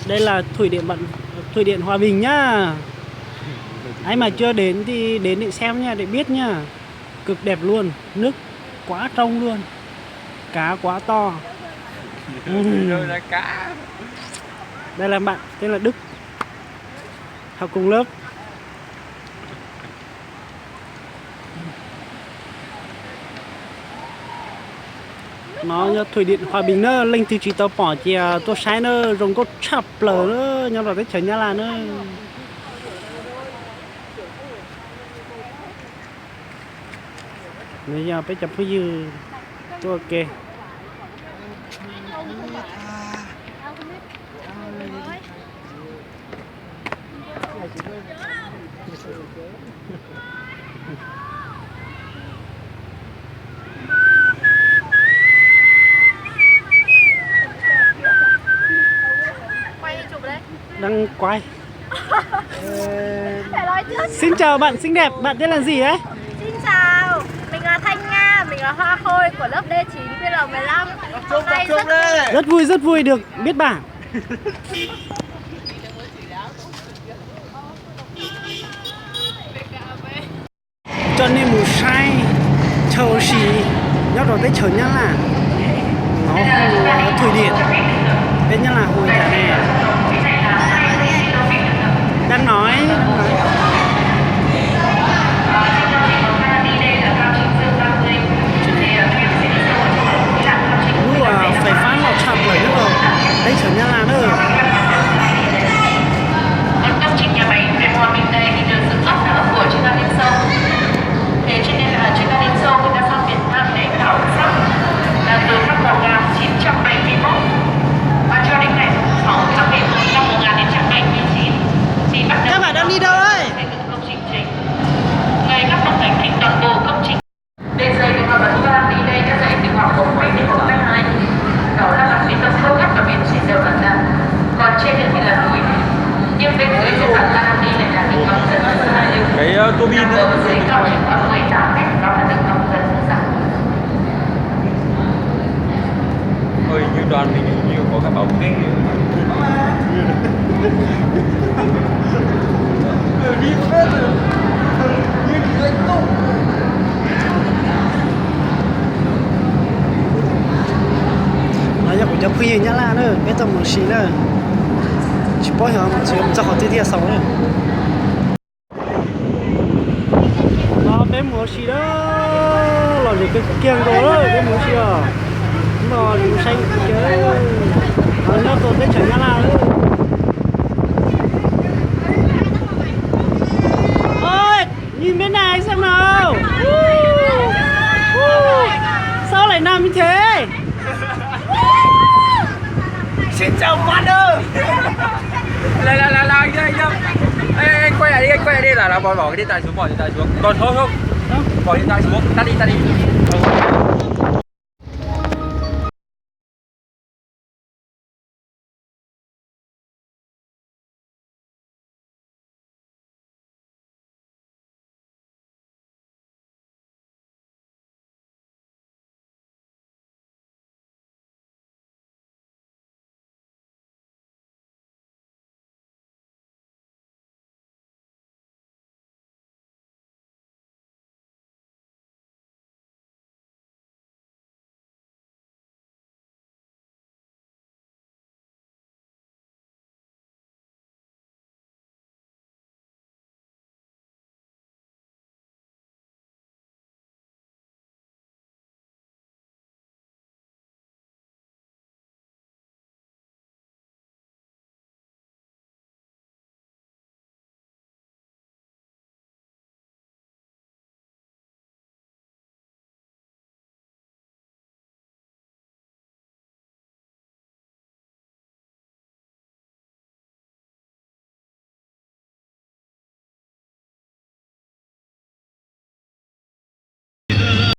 Đây là thủy điện Hòa Bình nhá. Ai mà chưa đến thì đến để xem nha, để biết nha. Cực đẹp luôn, nước quá trong luôn. Cá quá to. Rồi là cá. Đây là bạn tên là Đức, học cùng lớp. Nó thủy điện Hòa Bình nó lên từ chỉ tàu bỏ chè tôi sai nó rồng có chập lờ nữa nhau là cái trời nhà là nữa. Bây giờ phải chụp cái dư tôi ok. Đang quay. Phải nói trước. Xin chào bạn xinh đẹp, bạn tên là gì đấy? Xin chào, mình là Thanh Nga, mình là Hoa Khôi của lớp D9 PL15. Hôm nay Rất vui được biết bạn. Cho nên một sai chờ xì nhau rồi tới chờ nhá là nó thủy điện bên nhá là hồi trả này đang nói lúc phải phát lọt chập rồi nữa rồi đấy chờ nhá là nữa. Công trình nhà máy Việt Hòa Bình đây thì được sự giúp đỡ của chuyên gia Liên Xô. Thế cho nên là chuyên gia Liên Xô người ta sang Việt Nam để khảo sát là từ năm 1971 và cho đến ngày 6 tháng 11 năm 1979 thì bắt đầu. Các bạn đang đi đâu đấy? Xây dựng công trình chính. Ngày các công thành thành toàn bộ công trình. Để dây được vào bản vang đi đây đã dạy tiểu học của mình đến của các hai. Đó là bản bê tông cốt thép và biển chỉ đều bản ra. Còn trên thì là núi. Nhưng bên dưới trên bản lan đi này là đường ống dẫn rất là nhiều. Cái tua bin nữa. Dưới cao chỉ khoảng 18 mét, đó là đường ống dẫn rất là. Ôi, như đoàn mình như có cả bóng ghế. Đi phết rồi. Như cái tung. Nói cho cũng cho khuya nhá là nữa, biết tao một xí nữa. Chỉ bỏ hiểu một xí, cho họ tiếp sau nữa. Nó bé một xí đó, là gì cái kiêng rồi đó, bé một xí à. Nó dùng xanh cái, nó tôi tới chẳng nhá là nữa. Ôi, nhìn bên này xem nào. Sao lại nằm như thế? Xin chào bạn ơi. Là anh đâu? Anh quay lại đi, là bỏ cái điện thoại xuống, bỏ điện thoại xuống. Còn thôi không? Bỏ điện thoại xuống, tắt đi.